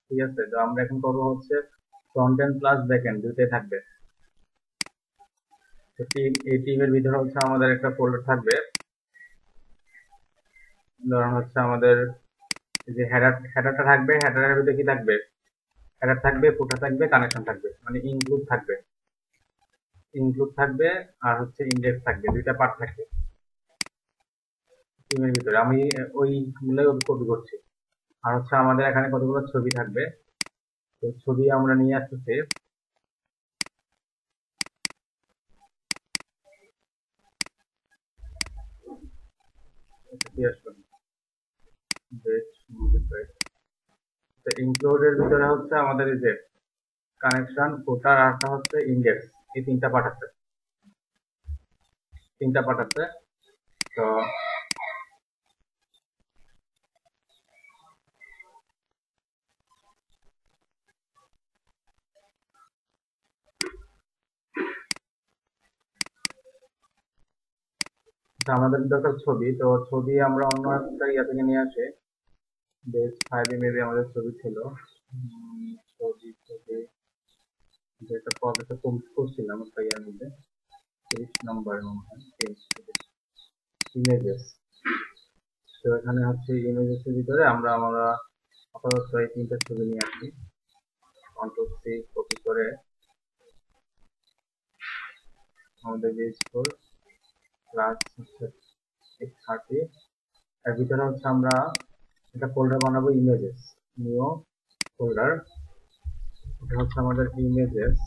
ঠিক আছে, তো আমরা এখন করবো হচ্ছে front end plus back end দুইটাই থাকবে। তো টিম, এই টিমের ভিতরে হচ্ছে আমাদের একটা ফোল্ডার থাকবে, ধরুন হচ্ছে আমাদের যে হেডারটা থাকবে, হেডারের ভিতরে কি থাকবে, হেডার থাকবে, ফুটার থাকবে, কানেকশন থাকবে, মানে ইনক্লুড থাকবে আর হচ্ছে ইন্ডেক্স থাকবে, দুইটা পার্ট থাকবে টিমের ভিতরে। আমি ওই গুলো কপি করছি। আর হচ্ছে আমাদের এখানে কতগুলো ছবি থাকবে, তো ছবি আমরা নিয়ে আসতেছি। কি আসলো, ইনক্লুডের ভিতরে হচ্ছে আমাদের এই যে কানেকশন, ফুটার, আর একটা হচ্ছে ইন্ডেক্স, এই তিনটা পাঠাচ্ছে। তো আমাদের দরকার ছবি, তো ছবি আমরা অন্য একটা ইয়া থেকে নিয়ে আসি। বেস 5 মেবি আমাদের ছবি ছিল। ছবি যেটা প্রজেক্টে করছিলাম একটা ইয়ার মধ্যে, 30 নম্বর মনে হয়, ইমেজেস। তো এখানে হচ্ছে ইমেজেস এর ভিতরে আমরা আপাতত এই তিনটা ছবি নিয়ে আসি, কন্ট্রোল সি কপি করে আমাদের বেস ফোর প্লাস হচ্ছে 30, এর ভিতরে হচ্ছে আমরা একটা ফোল্ডার বানাবো, ইমেজেস, নিউ ফোল্ডার। এটা হচ্ছে আমাদের ইমেজেস,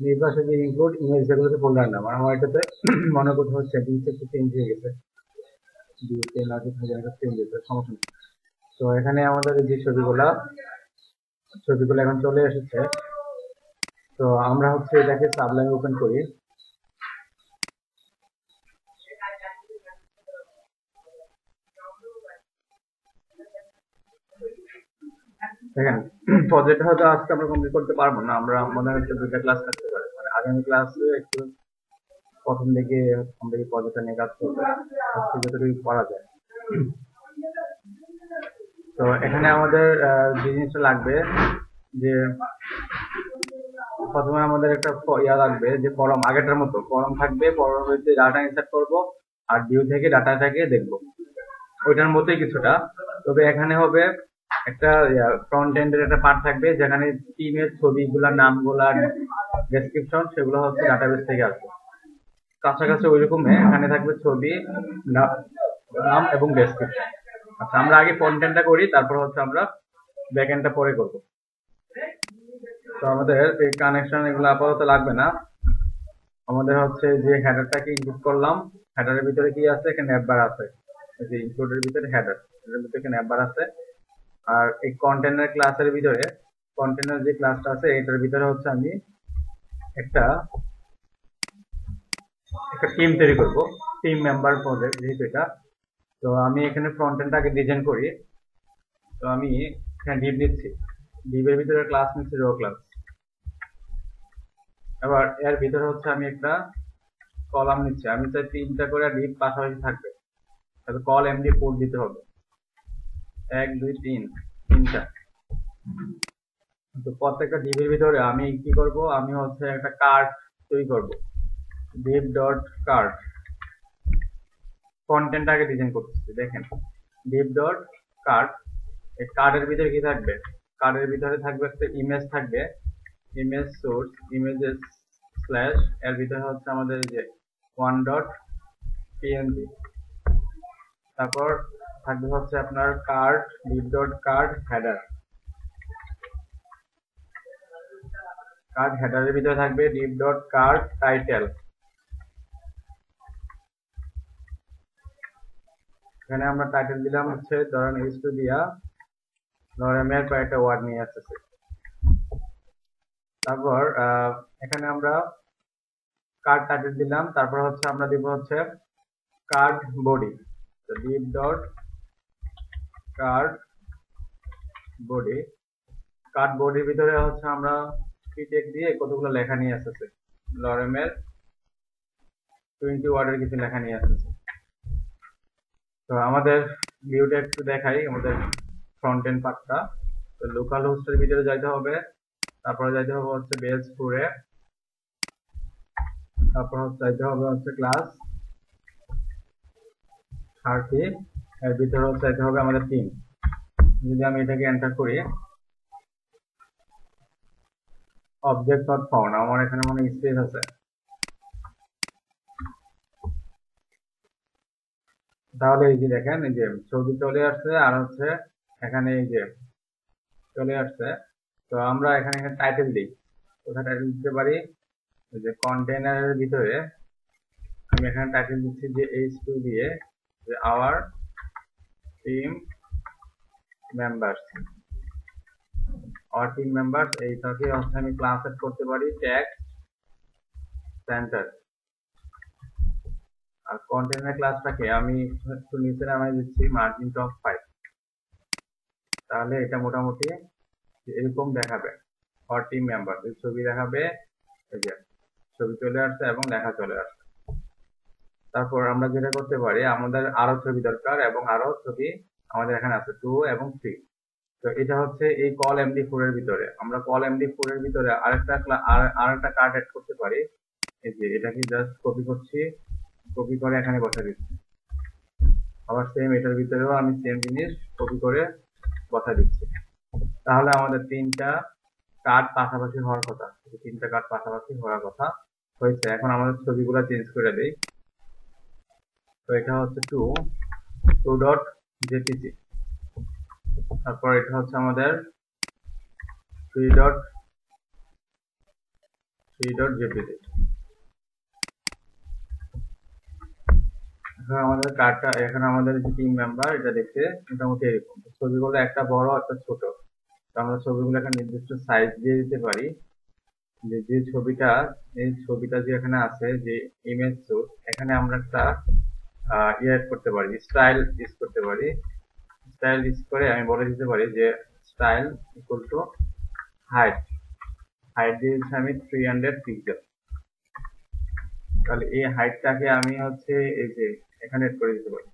নির্বাচে যে ইনক্লুড ইমেজ, যেগুলোতে ফোল্ডার নাম, আর আমার এটাতে মনে করতে হচ্ছে ডিতে একটু চেঞ্জ হয়ে গেছে, ডিতে না চেঞ্জ হয়েছে, সমস্যা নেই। তো এখানে আমাদের যে ছবিগুলো এখন চলে এসেছে। তো আমরা হচ্ছে এটাকে সাবলাইম ওপেন করি। দেখেন, প্রজেক্ট হয়তো আজকে আমরা কমপ্লিট করতে পারবো না, আমরা আমাদের হচ্ছে দুইটা ক্লাস থাকতে পারে, মানে আগামী ক্লাসে একটু প্রথম দিকে আমরা এই প্রজেক্টটা নিয়ে কাজ করবো, আজকে যতটুকু করা যায়। তো এখানে আমাদের যে জিনিসটা লাগবে, যে প্রথমে আমাদের একটা ইয়া লাগবে, যে ফর্ম, আগেরটার মতো ফর্ম থাকবে, ফর্মের মধ্যে ডাটা ইনসার্ট করব আর ভিউ থেকে ডাটাটাকে দেখবো, ওইটার মতোই কিছুটা। তবে এখানে হবে একটা ফ্রন্ট এন্ডের একটা পার্ট থাকবে, যেখানে টিমের ছবিগুলা, নামগুলা, ডেসক্রিপশন, সেগুলো হচ্ছে ডাটাবেস থেকে আসবে। কাছাকাছি ওইরকম এখানে থাকবে ছবি, নাম এবং ডেসক্রিপশন। আচ্ছা, আমরা আগে ফ্রন্ট এন্ডটা করি, তারপর হচ্ছে আমরা ব্যাক এন্ডটা পরে করব। তো আমাদের এই কানেকশন এগুলো আপাতত লাগবে না। আমাদের হচ্ছে যে হেডারটাকে ইনক্লুড করলাম, হেডারের ভিতরে কি আছে, এখানে অ্যাপবার আছে, এই যে ইনক্লুডের ভিতরে হেডার, এর ভিতরে এখানে অ্যাপবার আছে। আর এই কন্টেনার ক্লাসের ভিতরে, কন্টেনার যে ক্লাসটা আছে এটার ভিতরে হচ্ছে আমি একটা একটা টিম তৈরি করব, টিম মেম্বার প্রজেক্ট যেহেতু এটা। তো আমি এখানে ফ্রন্ট এন্ডটাকে ডিজাইন করি। তো আমি এখানে ডিভ নিচ্ছি, ডিভের ভিতরে ক্লাস নিচ্ছি, রো ক্লাস। এবার এর ভিতরে হচ্ছে আমি একটা কলাম নিচ্ছি, আমি চাই 3টা করে ডিভ পাশাপাশি থাকবে, তবে কল এমডি 4 দিতে হবে, 1 2 3, 3টা। তো প্রত্যেকটা ডিভের ভিতরে আমি কি করব, আমি হচ্ছে একটা কার্ড তৈরি করব, ডিভ ডট কার্ড। কন্টেন্ট আগে ডিজাইন করতেছি, দেখেন, ডিভ ডট কার্ড। এই কার্ডের ভিতরে কি থাকবে, কার্ডের ভিতরে থাকবে একটা ইমেজ থাকবে, ইমেজ সোর্স, ইমেজেস স্ল্যাশ, এর ভিতরে হচ্ছে আমাদের যে 1 ডট png। তারপর থাকবে হচ্ছে আপনার card, div dot card header, card হেডারের ভিতরে থাকবে ডিভ ডট কার্ড টাইটেল। এখানে আমরা টাইটেল দিলাম হচ্ছে ধরেন স্টুডিয়া নরেমের কয়েকটা ওয়ার্ড নিয়ে আসতেছে। তারপর এখানে আমরা কার্ড টাইটেল দিলাম, তারপর হচ্ছে আমরা দিব হচ্ছে কার্ড বডি, তো Depp dot card body. Card বডির ভিতরে হচ্ছে আমরা টেক দিয়ে কতগুলো লেখা নিয়ে আসতেছে, লরেমের 20 ওয়ার্ডের কিছু লেখা নিয়ে আসতেছে। তো আমাদের ভিউটা একটু দেখাই, আমাদের ফ্রন্ট এন্ড পার্টটা। তো লোকাল হোস্টের ভিতরে যাইতে হবে, তারপরে যাইতে হবে হচ্ছে বেস 4 এ, তারপর যাইতে হবে হচ্ছে ক্লাস 30, এর ভিতরে হচ্ছে যাইতে হবে আমাদের 3। যদি আমি এটাকে এন্টার করি, অবজেক্ট নট ফাউন্ড, আমার এখানে মনে স্পেস আছে। তাহলে এই যে দেখেন, এই যে ছবি চলে আসছে, আর হচ্ছে এখানে এই যে চলে আসছে। তো আমরা এখানে টাইটেল দিই, কোথায় টাইটেল দিতে পারি, এই যে কন্টেইনারের ভিতরে আমি এখানে টাইটেল দিচ্ছি যে h2 দিয়ে, যে আওয়ার টিম মেম্বার্স, এইটাকে হচ্ছে আমি ক্লাস সেট করতে পারি টেক্সট সেন্টার। আর কন্টেইনার ক্লাসটাকে আমি একটু নিচে নামাই দিচ্ছি মার্জিন টপ 5। তাহলে এটা মোটামুটি এরকম দেখাবে, ফর টিম মেম্বার ছবি দেখাবে, এই যে ছবি চলে আসছে এবং লেখা চলে আসছে। তারপর আমরা যেটা করতে পারি, আমাদের আরো ছবি দরকার, এবং আরো ছবি আমাদের এখানে আছে 2 এবং 3। তো এটা হচ্ছে এই কল md4 এর ভিতরে, আমরা কল md4 এর ভিতরে আরেকটা কার্ড অ্যাড করতে পারি। এই যে এটাকে জাস্ট কপি করছি, কপি করে এখানে বসা দিচ্ছি। আবার সেম এটার ভিতরেও আমি সেম জিনিস কপি করে বসা দিচ্ছি। তাহলে আমাদের 3টা কার্ড পাশাপাশি হওয়ার কথা, 3টা কার্ড পাশাপাশি হওয়ার কথা হয়েছে। এখন আমাদের ছবিগুলো চেঞ্জ করে দেই। তো এটা হচ্ছে 2.jpg, তারপর এটা হচ্ছে আমাদের 3.jpg। এখন আমাদের কার্ডটা, এখানে আমাদের যে টিম মেম্বার, এটা দেখতে মোটামুটি এরকম। ছবিগুলো একটা বড় একটা ছোট, তো আমরা ছবিগুলো একটা নির্দিষ্ট সাইজ দিয়ে দিতে পারি। যে ছবিটা, এই ছবিটা যে এখানে আছে, যে ইমেজ সোর্স, এখানে আমরা একটা অ্যাড করতে পারি, স্টাইল ইউজ করতে পারি। স্টাইল ইউজ করে আমি বলে দিতে পারি যে style equal to height, height দিয়ে দিচ্ছি আমি 300 পিক্সেল। তাহলে এই হাইটটাকে আমি হচ্ছে এই যে এখানে এড করে দিতে পারি,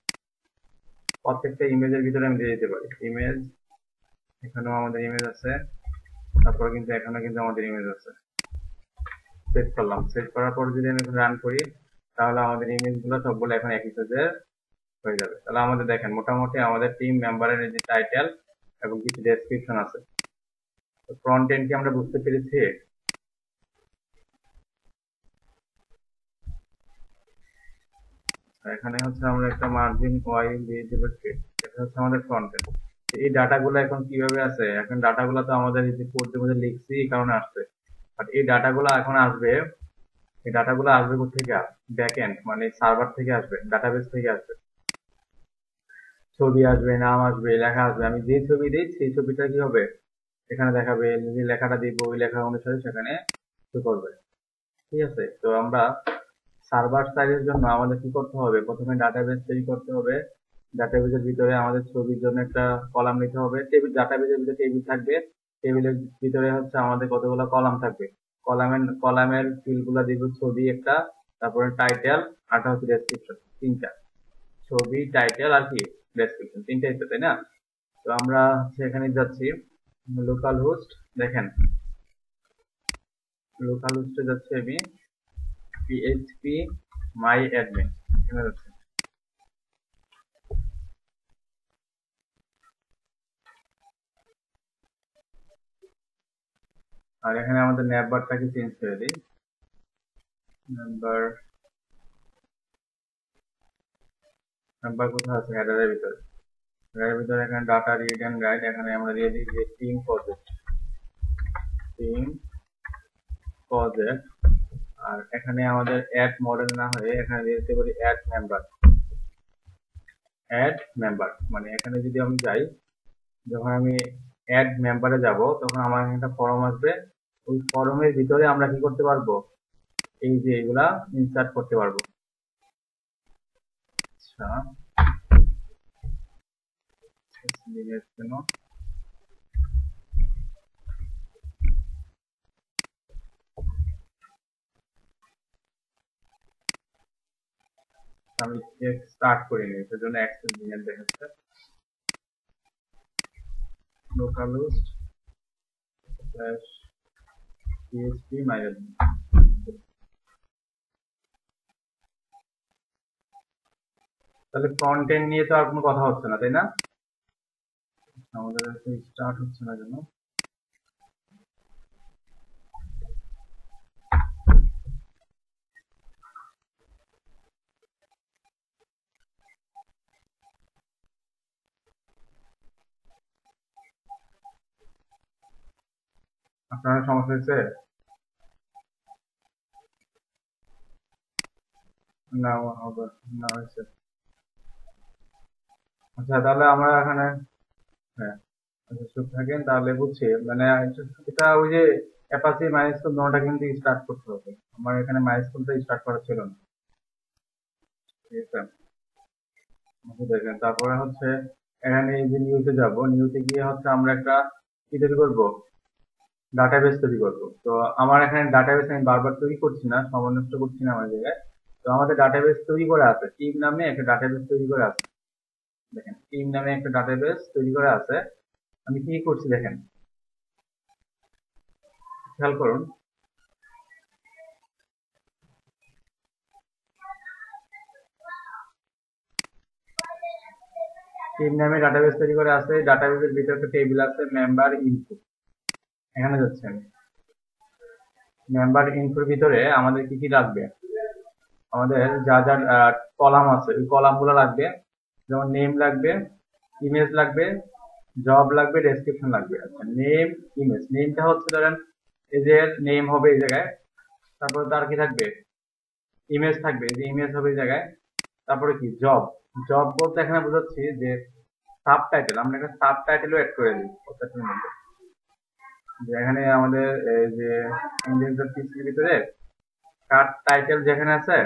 প্রত্যেকটা ইমেজের ভিতরে আমি দিয়ে দিতে পারি। ইমেজ, এখানেও আমাদের ইমেজ আছে, তারপরে কিন্তু এখানেও কিন্তু আমাদের ইমেজ আছে। সেট করলাম, সেট করার পর যদি আমি রান করি, তাহলে আমাদের ইমেজগুলো সবগুলো এখন একই সাইজের হয়ে যাবে। তাহলে আমাদের দেখেন মোটামুটি আমাদের টিম মেম্বারের যে টাইটেল এবং কিছু ডেসক্রিপশন আছে। ফ্রন্ট এন্ড কি আমরা বুঝতে পেরেছি? এখানে হচ্ছে আমরা একটা মার্জিন ওয়াই দিয়ে দেবো, এটা হচ্ছে আমাদের ফ্রন্ট এন্ড। এই ডাটাগুলো এখন কিভাবে আছে, এখন ডাটাগুলো তো আমাদের এই যে কোডের মধ্যে লিখছি এই কারণে আসছে, বাট এই ডাটাগুলো এখন আসবে, এই ডাটাগুলো আসবে কোথেকে? ব্যাক এন্ড, মানে সার্ভার থেকে আসবে, ডাটাবেস থেকে আসবে। ছবি আসবে, নাম আসবে, লেখা আসবে। আমি যে ছবি দিই সেই ছবিটা কি হবে এখানে দেখাবে, যে লেখাটা দিব ওই লেখা অনুসারে সেখানে শো করবে। ঠিক আছে, তো আমরা সার্ভার সাইডের জন্য আমাদের কি করতে হবে, প্রথমে ডাটাবেস তৈরি করতে হবে। ডাটাবেসের ভিতরে আমাদের ছবির জন্য একটা কলাম নিতে হবে। টেবিল, ডাটাবেসের ভিতরে টেবিল থাকবে, টেবিলের ভিতরে হচ্ছে আমাদের কতগুলো কলাম থাকবে। কলামের ফিল্ড গুলা দিব ছবি একটা, তারপরে টাইটেল, আরটা হচ্ছে ডেসক্রিপশন। 3টা, ছবি, টাইটেল আর কি ডেসক্রিপশন, 3টাই তো, তাই না? তো আমরা হচ্ছে এখানে যাচ্ছি লোকাল হোস্ট, দেখেন লোকাল হোস্টে যাচ্ছে আমি php my admin, এখানে যাচ্ছে। আর এখানে আমাদের নেটবারটাকে চেঞ্জ করে দিই। নাম্বার কোথায় আছে? হেডারের ভিতরে। হেডারের ভিতরে এখানে ডাটা রিড এন্ড রাইট, এখানে আমরা দিয়ে দিই যে টিম প্রজেক্ট, টিম প্রজেক্ট। আর এখানে আমাদের অ্যাড মডেল না হয়ে এখানে দিয়ে দিতে পারি অ্যাড মেম্বার। অ্যাড মেম্বার মানে এখানে যদি আমি যাই, যখন আমি অ্যাড মেম্বারে যাব তখন আমার একটা ফর্ম আসবে, ওই ফর্মের ভিতরে আমরা কি করতে পারবো, এই যে এগুলা ইনসার্ট করতে পারবো। আচ্ছা, কেন আমি স্টার্ট করিনি, সেজন্য অ্যাক্সেস ডিলেট দেখাচ্ছে। localhost slash php myadmin। তাহলে ফ্রন্ট এন্ড নিয়ে তো আর কোনো কথা হচ্ছে না, তাই না? আমাদের স্টার্ট হচ্ছে না কেন? আপনার সমস্যা হয়েছে? না হবে না হয়েছে। আচ্ছা তাহলে আমরা এখানে, হ্যাঁ আচ্ছা চুপ থাকেন তাহলে বুঝছি। মানে এটা ওই যে অ্যাপাচি মাইস্কুল নোটা কিন্তু স্টার্ট করতে হবে। আমার এখানে মাইস্কুলটা স্টার্ট করা ছিল না, ঠিক আছে? আচ্ছা দেখেন, তারপরে হচ্ছে এখানে এই যে নিউতে যাব, নিউতে গিয়ে হচ্ছে আমরা একটা কি তৈরি করবো, ডাটাবেস তৈরি করবো। তো আমার এখানে ডাটাবেস আমি বারবার তৈরি করছি না, সময় নষ্ট করছি না আমার জায়গায়। তো আমাদের ডাটাবেস তৈরি করে আছে, টিম নামে একটা ডাটাবেস তৈরি করে আছে। দেখেন টিম নামে একটা ডাটাবেস তৈরি করে আছে। আমি কি করছি দেখেন, খেয়াল করুন। টিম নামে ডাটাবেস তৈরি করে আছে, ডাটাবেসের ভিতরে একটা টেবিল আছে মেম্বার ইনফো। এখানে যাচ্ছে আমি, মেম্বার ইনফোর ভিতরে আমাদের কি কি লাগবে, আমাদের যা যা কলাম আছে ওই কলাম গুলো লাগবে। যেমন নেম লাগবে, ইমেজ লাগবে, জব লাগবে, ডেসক্রিপশন লাগবে। আচ্ছা নেম ইমেজ, নেমটা হচ্ছে ধরেন এই যে নেম হবে এই জায়গায়, তারপরে তার কি থাকবে, ইমেজ থাকবে, এই যে ইমেজ হবে এই জায়গায়। তারপরে কি জব, জব বলতে এখানে বোঝাচ্ছি যে সাব টাইটেল, আমরা একটা সাব টাইটেলও অ্যাড করে দিই প্রত্যেকটার মধ্যে। যে এখানে আমাদের এই যে ইন্ডিয়ান পিসির ভিতরে কার টাইটেল যেখানে আছে,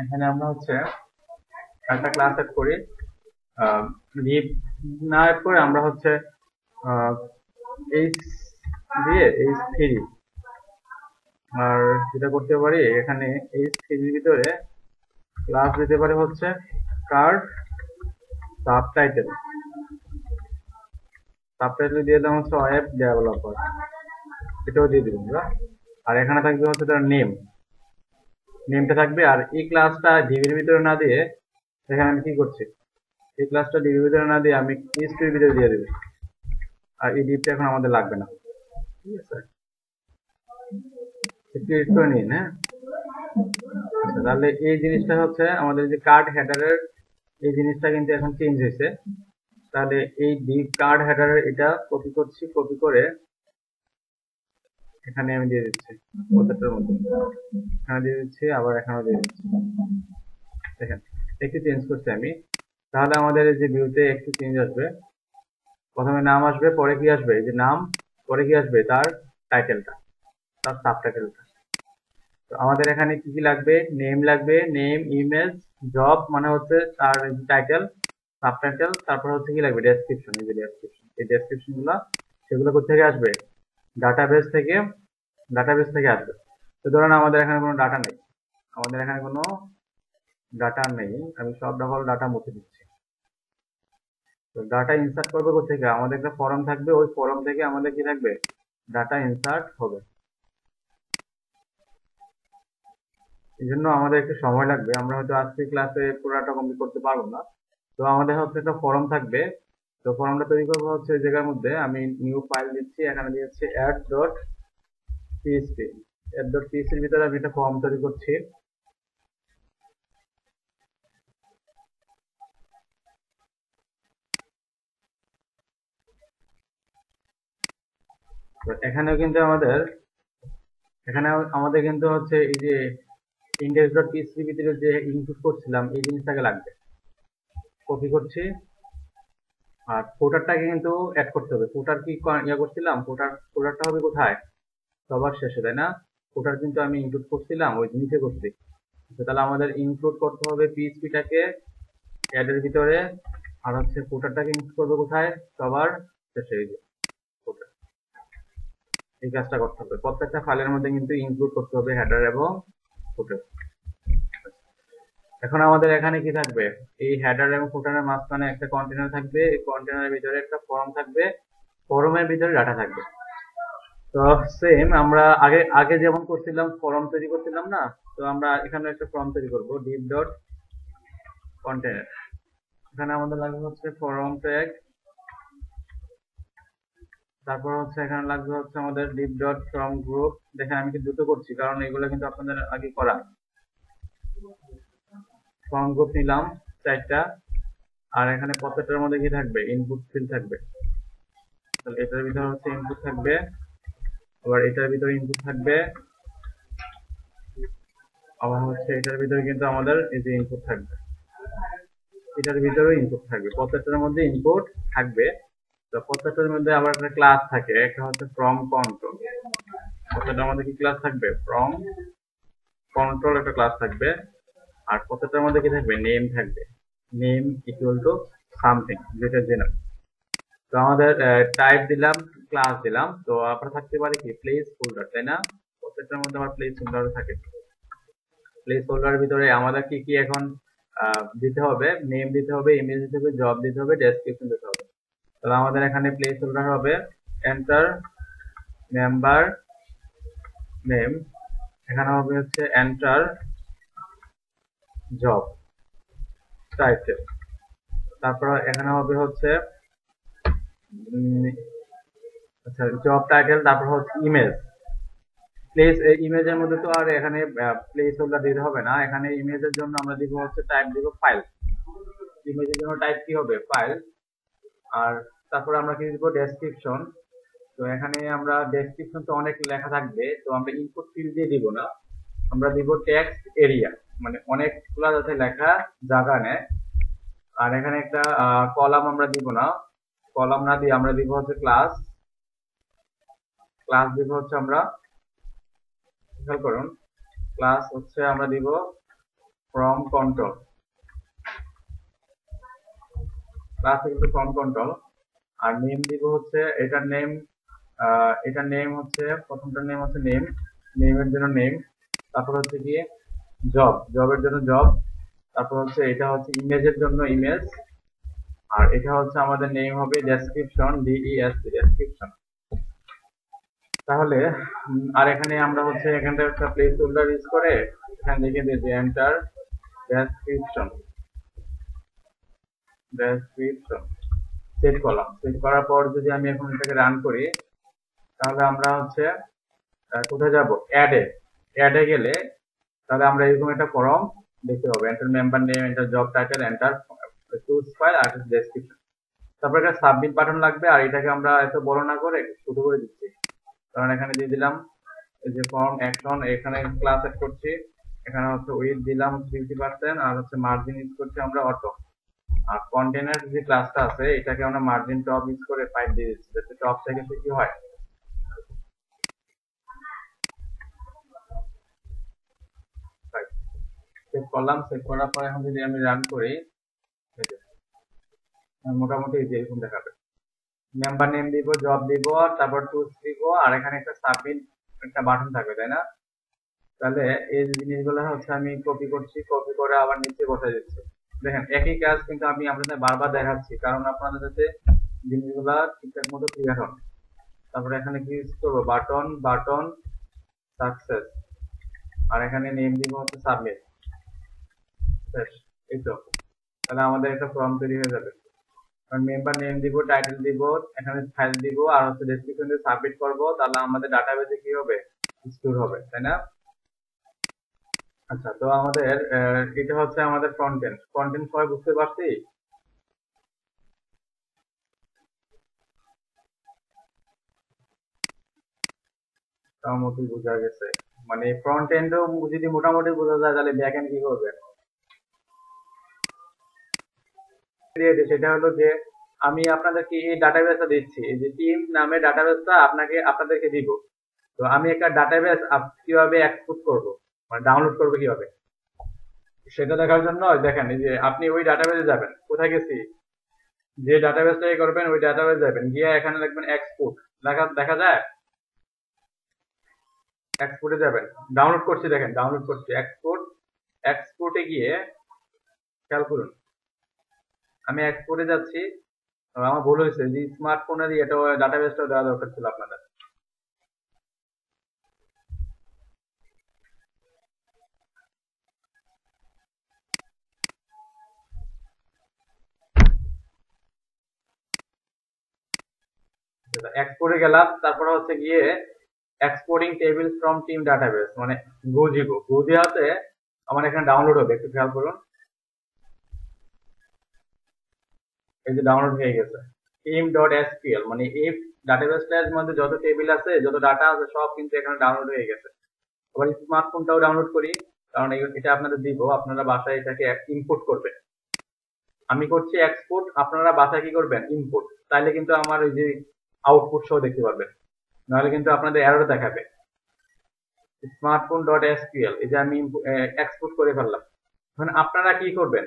এখানে আমরা হচ্ছে একটা ক্লাস অ্যাড করি, লিভ না অ্যাড করে আমরা হচ্ছে এইচ দিয়ে এইচ থ্রি, আর যেটা করতে পারি এখানে এইচ থ্রির ভিতরে ক্লাস দিতে পারে হচ্ছে কার সাবটাইটেল, সাবটাইটেল দিয়ে দিলাম হচ্ছে ওয়েব ডেভেলপার, এটাও দিয়ে দিবেন। আর এখানে থাকবে হচ্ছে তার নেম, নেমটা থাকবে। আর এই ক্লাসটা ডিভির ভিতরে না দিয়ে, এখানে আমি কি করছি, এই ক্লাসটা ডিভির ভিতরে না দিয়ে আমি হিস্ট্রির ভিতরে দিয়ে দেবো। আর এই ডিভটা এখন আমাদের লাগবে না, ঠিক আছে? একটু এডিট করে নিন, হ্যাঁ। আচ্ছা তাহলে এই জিনিসটা হচ্ছে আমাদের যে কার্ড হেডারের, এই জিনিসটা কিন্তু এখন চেঞ্জ হয়েছে। তাহলে এই ডিভ কার্ড হেডারের এটা কপি করছি, কপি করে এখানে আমি দিয়ে দিচ্ছি প্রত্যেকটার মধ্যে, এখানে দিয়ে দিচ্ছি, আবার এখানেও দিয়ে দিচ্ছি। দেখেন একটু চেঞ্জ করছি আমি। তাহলে আমাদের এই যে ভিউতে একটু চেঞ্জ আসবে, প্রথমে নাম আসবে, পরে কি আসবে, এই যে নাম, পরে কি আসবে তার টাইটেলটা, তার সাব টাইটেলটা। তো আমাদের এখানে কি কি লাগবে, নেম লাগবে, নেম ইমেজ জব মানে হচ্ছে তার টাইটেল সাব টাইটেল, তারপর হচ্ছে কি লাগবে ডেসক্রিপশন, এই যে ডেসক্রিপশন, এই ডেসক্রিপশন গুলো সেগুলো কোথা থেকে আসবে, ডাটাবেস থেকে, ডাটাবেস থেকে আসবে। তো ধরেন আমাদের এখানে কোনো ডাটা নেই, আমাদের এখানে কোনো ডাটা নেই, আমি সব সকল ডাটা মুছে দিচ্ছি। তো ডাটা ইনসার্ট করবে কোথেকে, আমাদের একটা ফর্ম থাকবে, ওই ফর্ম থেকে আমাদের কি থাকবে, ডাটা ইনসার্ট হবে। এই জন্য আমাদের একটু সময় লাগবে, আমরা হয়তো আজকে ক্লাসে পুরোটা কমপ্লিট করতে পারবো না। তো আমাদের হচ্ছে একটা ফর্ম থাকবে, তো ফর্মটা তৈরি করবো হচ্ছে এই জায়গার মধ্যে আমি নিউ ফাইল দিচ্ছি, এখানে দিচ্ছি add dot PSP, add dot পিএসপির ভিতরে আমি একটা ফর্ম তৈরি করছি। তো এখানেও কিন্তু আমাদের, এখানে আমাদের কিন্তু হচ্ছে এই যে ইন্ডেক্স ডট পিএসপি ভিতরে যে ইনপুট করছিলাম এই জিনিসটাকে লাগবে, কপি করছি। আর ফুটারটাকে কিন্তু অ্যাড করতে হবে, ফুটার কি ইয়া করছিলাম, ফুটারটা হবে কোথায়, সবার শেষে, তাই না? ফুটার কিন্তু আমি ইনক্লুড করছিলাম ওই নিচে করছি। তাহলে আমাদের ইনক্লুড করতে হবে পিএইচপিটাকে অ্যাডের ভিতরে, আর হচ্ছে ফুটারটাকে ইনক্লুড করবে কোথায়, সবার শেষে, এই যে ফুটার। এই কাজটা করতে হবে, প্রত্যেকটা ফাইলের মধ্যে কিন্তু ইনক্লুড করতে হবে হেডার এবং ফুটার। এখন আমাদের এখানে কি থাকবে, এই হেডার এবং ফুটারের মাঝখানে একটা কন্টেনার থাকবে, এই কন্টেনারের ভিতরে একটা ফর্ম থাকবে, ফর্মের ভিতরে ডাটা থাকবে। তো সেম আমরা আগে আগে যেমন করছিলাম, ফর্ম তৈরি করছিলাম না, তো আমরা এখানে একটা ফর্ম তৈরি করব, div ডট কন্টেনার। এখানে আমাদের লাগবে হচ্ছে ফর্ম ট্যাগ, তারপর হচ্ছে এখানে লাগবে হচ্ছে আমাদের div ডট ফর্ম গ্রুপ। দেখেন আমি কি দ্রুত করছি কারণ এগুলো কিন্তু আপনাদের আগে করা। ফর্ম গ্রুপ নিলাম 4টা, আর এখানে প্রত্যেকটার মধ্যে কি থাকবে, ইনপুট ফিল্ড থাকবে। তাহলে এটার ভিতরে হচ্ছে ইনপুট থাকবে, আবার এটার ভিতরে ইনপুট থাকবে, আবার হচ্ছে এটার ভিতরে কিন্তু আমাদের এই যে ইনপুট থাকবে, এটার ভিতরেও ইনপুট থাকবে, প্রত্যেকটার মধ্যে ইনপুট থাকবে। তো প্রত্যেকটার মধ্যে আবার একটা ক্লাস থাকে, একটা হচ্ছে ফ্রম কন্ট্রোল। প্রত্যেকটার মধ্যে কি ক্লাস থাকবে, ফ্রম কন্ট্রোল একটা ক্লাস থাকবে। আর প্রত্যেকটার মধ্যে কি থাকবে, নেম থাকবে, নেম ইকুয়াল টু সামথিং, যেটা জেনারেল। তো আমাদের টাইপ দিলাম, ক্লাস দিলাম, তো আপনার থাকতে পারে কি প্লেস হোল্ডার, তাই না? প্রত্যেকটার মধ্যে আমার প্লেস হোল্ডার থাকে। প্লেস হোল্ডারের ভিতরে আমাদের কি কি এখন দিতে হবে, নেম দিতে হবে, ইমেজ দিতে হবে, জব দিতে হবে, ডেসক্রিপশন দিতে হবে। তাহলে আমাদের এখানে প্লেস হোল্ডার হবে এন্টার মেম্বার নেম, এখানে হবে হচ্ছে এন্টার জব টাইটেল, তারপর এখানে হবে হচ্ছে আচ্ছা জব টাইটেল, তারপর হচ্ছে ইমেজ। প্লেস ইমেজের মধ্যে তো আর এখানে প্লেস হোল্ডার দিতে হবে না, এখানে ইমেজের জন্য আমরা দিব হচ্ছে টাইপ দিব ফাইল। ইমেজের জন্য টাইপ কি হবে, ফাইল। আর তারপর আমরা কি দিব, ডেসক্রিপশন। তো এখানে আমরা ডেসক্রিপশন তো অনেক লেখা থাকবে, তো আমরা ইনপুট ফিল্ড দিয়ে দিব না, আমরা দিব টেক্সট এরিয়া, মানে অনেকগুলা যাতে লেখা জায়গা নেয়। আর এখানে একটা কলাম আমরা দিব না, কলাম না দিয়ে আমরা দিব হচ্ছে ক্লাস, ক্লাস দিব হচ্ছে আমরা, খেয়াল করুন, ক্লাস হচ্ছে আমরা দিব ফ্রম কন্ট্রোল, ক্লাস কিন্তু ফ্রম কন্ট্রোল। আর নেম দিব হচ্ছে এটার নেম, এটার নেম হচ্ছে প্রথমটার নেম হচ্ছে নেম, নেমের জন্য নেম, তারপর হচ্ছে গিয়ে জব, জবের জন্য জব, তারপর হচ্ছে এটা হচ্ছে ইমেজের জন্য ইমেজ, আর এটা হচ্ছে আমাদের নেম হবে ডেসক্রিপশন, ডিইএসসি ডেসক্রিপশন। তাহলে আর এখানে আমরা হচ্ছে এখানটা একটা প্লেস হোল্ডার ইউজ করে এখানে লিখে দিয়েছি এন্টার ডেসক্রিপশন, ডেসক্রিপশন সেট করলাম। সেট করার পর যদি আমি এখন এটাকে রান করি, তাহলে আমরা হচ্ছে কোথায় যাব, অ্যাডে, অ্যাডে গেলে তাহলে আমরা এরকম একটা ফর্ম দেখতে পাবো, enter member name, enter job title, enter choose file, আর ডেসক্রিপশন। তারপর একটা সাবমিট বাটন লাগবে, আর এটাকে আমরা এত বড় না করে ছোট করে দিচ্ছি, কারণ এখানে দিয়ে দিলাম এই যে ফর্ম অ্যাকশন, এখানে ক্লাস এড করছি, এখানে হচ্ছে উইথ দিলাম 50%, আর হচ্ছে মার্জিন ইউজ করছি আমরা অটো। আর কন্টেনার যে ক্লাসটা আছে এটাকে আমরা মার্জিন টপ ইউজ করে 5 দিয়ে দিচ্ছি, যাতে টপ থেকে কি হয়। সেভ করলাম, সেভ করার পর এখন যদি আমি রান করি, মোটামুটি এরকম দেখাবে। মেম্বার নেম দিব, জব দিব, তারপর টুলস দিব, আর এখানে একটা সাবমিট একটা বাটন থাকবে, তাই না? তাহলে এই জিনিসগুলো হচ্ছে আমি কপি করছি, কপি করে আবার নিচে বসাই দিচ্ছি। দেখেন একই কাজ কিন্তু আমি আপনাদের বারবার দেখাচ্ছি, কারণ আপনাদের যাতে জিনিসগুলা ঠিকঠাক মতো ক্লিয়ার হয়। তারপরে এখানে কি ইউজ করবো, বাটন, বাটন সাকসেস, আর এখানে নেম দিব হচ্ছে সাবমিট, এই তো। তাহলে আমাদের একটা ফর্ম তৈরি হয়ে যাবে। মেম্বার নেম দিব, টাইটেল দিব, এখানে ফাইল দিব, আর হচ্ছে ডেসক্রিপশন দিয়ে সাবমিট করব, তাহলে আমাদের ডাটাবেসে কি হবে, স্টোর হবে, তাই না? আচ্ছা, তো আমাদের এটা হচ্ছে আমাদের ফ্রন্ট এন্ড। ফ্রন্ট এন্ড সবাই বুঝতে পারছি? মোটামুটি বোঝা গেছে, মানে ফ্রন্ট এন্ডও যদি মোটামুটি বোঝা যায়, তাহলে ব্যাক এন্ড কি করবে, সেটা হলো যে আমি আপনাদেরকে এই ডাটাবেসটা দিচ্ছি, এই যে টিম নামে ডাটাবেসটা আপনাদেরকে দিব। তো আমি একটা ডাটাবেস কিভাবে এক্সপোর্ট করব, মানে ডাউনলোড করবো কিভাবে, সেটা দেখার জন্য দেখেন এই যে আপনি ওই ডাটাবেসে যাবেন, কোথায় গেছি, যে ডাটাবেসটাই করবেন ওই ডাটাবেস যাবেন, গিয়ে এখানে লিখবেন এক্সপোর্ট, দেখা যায়, এক্সপোর্টে যাবেন, ডাউনলোড করছি, দেখেন ডাউনলোড করছি, এক্সপোর্ট, এক্সপোর্টে গিয়ে খেয়াল করুন, আমি এক্সপোর্টে যাচ্ছি। আমার ভুল হয়েছে, যে স্মার্টফোনের এটা ডাটাবেসটা দেওয়া দরকার ছিল আপনাদের। এক্সপোর্টে গেলাম, তারপরে হচ্ছে গিয়ে exporting table from team database, মানে গুজিহাতে আমার এখানে ডাউনলোড হবে, একটু খেয়াল করুন। এই যে ডাউনলোড হয়ে গেছে team.sql, মানে এই ডাটাবেসটার মধ্যে যত টেবিল আছে, যত ডাটা আছে, সব কিন্তু এখানে ডাউনলোড হয়ে গেছে। আবার স্মার্টফোনটাও ডাউনলোড করি, কারণ এটা আপনাদের দিব, আপনারা বাসায় এটাকে ইনপুট করবেন। আমি করছি এক্সপোর্ট, আপনারা বাসায় কি করবেন, ইনপুট। তাইলে কিন্তু আমার ওই যে আউটপুট সহ দেখতে পারবেন, নাহলে কিন্তু আপনাদের এরর দেখাবে। smartphone.sql, এই যে আমি এক্সপোর্ট করে ফেললাম। এখন আপনারা কি করবেন,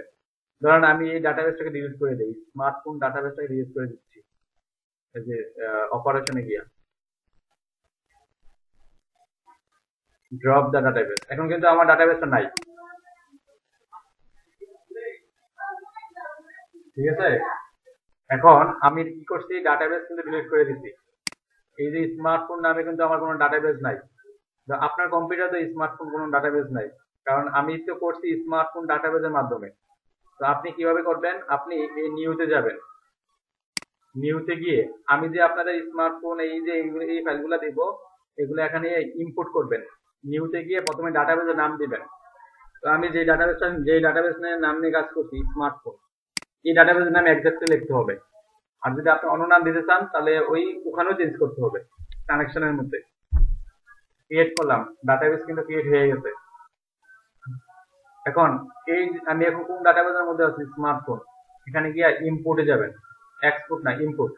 ধরেন আমি এই ডাটাবেসটাকে ডিলিট করে দিই, স্মার্টফোন ডাটাবেসটাকে ডিলিট করে দিচ্ছি, এই যে অপারেশনে গিয়া ড্রপ দ্য ডাটাবেস। এখন কিন্তু আমার ডাটাবেসটা নাই, ঠিক আছে। এখন আমি কি করছি, ডাটাবেস কিন্তু ডিলিট করে দিচ্ছি। এই যে স্মার্টফোন নামে কিন্তু আমার কোনো ডাটাবেস নাই। আপনার কম্পিউটারে স্মার্টফোন কোনো ডাটাবেস নাই, কারণ আমি তো করছি স্মার্টফোন ডাটাবেসের মাধ্যমে। তো আপনি কিভাবে করবেন, আপনি এই নিউতে যাবেন, নিউতে গিয়ে আমি যে আপনাদের স্মার্টফোন এই যে এই ফাইলগুলো দিব, এগুলো এখানে ইম্পোর্ট করবেন। নিউতে গিয়ে প্রথমে ডাটাবেসের নাম দিবেন। তো আমি যে ডাটাবেস নাম নিয়ে কাজ করছি, স্মার্টফোন, এই ডাটাবেসের নাম এক্স্যাক্টলি লিখতে হবে। আর যদি আপনি অন্য নাম দিতে চান, তাহলে ওখানেও চেঞ্জ করতে হবে কানেকশনের মধ্যে। ক্রিয়েট করলাম, ডাটাবেস কিন্তু ক্রিয়েট হয়ে গেছে। এখন আমি এখন কোন ডাটাবেসের মধ্যে আছি, স্মার্টফোন। এখানে গিয়ে ইম্পোর্টে যাবেন, এক্সপোর্ট না, ইম্পোর্ট।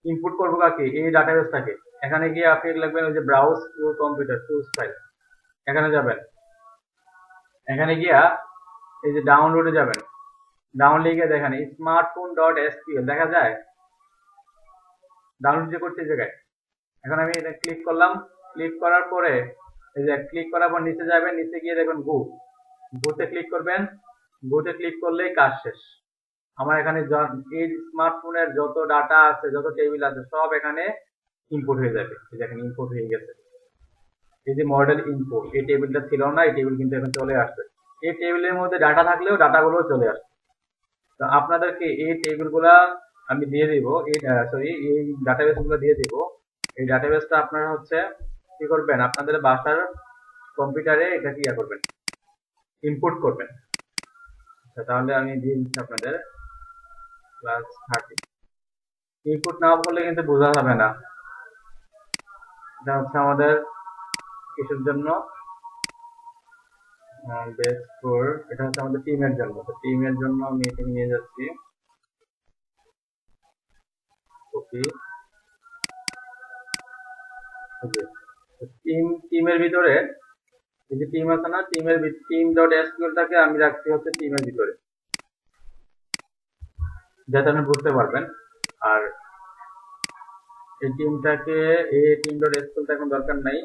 ইম্পোর্ট করবো কাকে, এই ডাটাবেসটাকে। এখানে গিয়ে আপনি লিখবেন ওই যে browse your computer choose file, এখানে যাবেন। এখানে গিয়া এই যে ডাউনলোডে যাবেন, ডাউনলোডে গিয়ে দেখেন smartphone.sql দেখা যায়, ডাউনলোড যে করছে এই জায়গায়। এখন আমি এটা ক্লিক করলাম, ক্লিক করার পরে এই যে ক্লিক করার পর নিচে যাবেন, নিচে গিয়ে দেখবেন গোতে ক্লিক করবেন। গোতে ক্লিক করলেই কাজ শেষ। আমার এখানে এই স্মার্টফোনের যত ডাটা আছে, যত টেবিল আছে, সব এখানে ইম্পোর্ট হয়ে যাবে। দেখেন ইম্পোর্ট হয়ে গেছে। এই যে মডেল ইম্পোর্ট, এই টেবিলটা ছিল না, এই টেবিল কিন্তু এখন চলে আসছে। এই টেবিলের মধ্যে ডাটা থাকলেও ডাটাগুলো চলে আসছে। তো আপনাদেরকে এই টেবিলগুলা আমি দিয়ে দিব, এই ডাটাবেস গুলো দিয়ে দিব। এই ডাটাবেসটা আপনারা হচ্ছে কি করবেন, আপনাদের বাসার কম্পিউটারে এটা কি করবেন, ইম্পোর্ট করবেন। তাহলে আমি দিয়ে দিচ্ছি আপনাদের ক্লাস 30। ইনপুট না করলে কিন্তু বোঝা যাবে না। এটা হচ্ছে আমাদের কিসের জন্য, বেস ফোর, এটা হচ্ছে আমাদের টিমের জন্য। তো টিমের জন্য আমি এখানে নিয়ে যাচ্ছি কপি। টিমের ভিতরে এই যে টিম আছে না, team.sql-টাকে আমি রাখছি হচ্ছে টিমের ভিতরে, যাতে আপনি বুঝতে পারবেন। আর এই টিমটাকে, এই team.sql-টা এখন দরকার নাই।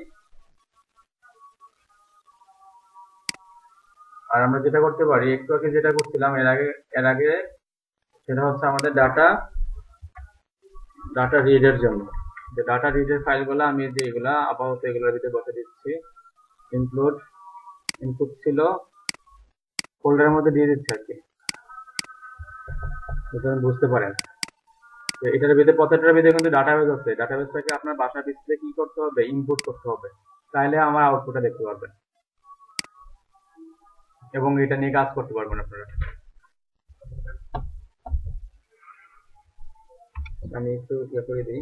আর আমরা যেটা করতে পারি, একটু আগে যেটা করছিলাম এর আগে সেটা হচ্ছে আমাদের ডাটা রিডের জন্য। যে ডাটা রিডের ফাইলগুলো আমি যে এগুলা আপাতত এগুলোর ভিতরে বসে দিচ্ছি। ইনপুট ছিল, ফোল্ডারের মধ্যে দিয়ে দিচ্ছি আর কি, বুঝতে পারেন। এটার ভিতরে প্রত্যেকটার ভিতরে কিন্তু ডাটাবেস আছে। ডাটাবেসটাকে আপনার বাসা ডিসপ্লে কি করতে হবে, ইনপুট করতে হবে, তাহলে আমার আউটপুটটা দেখতে পারবেন এবং এটা নিয়ে কাজ করতে পারবেন আপনারা। আমি একটু ইয়ে করে দিই।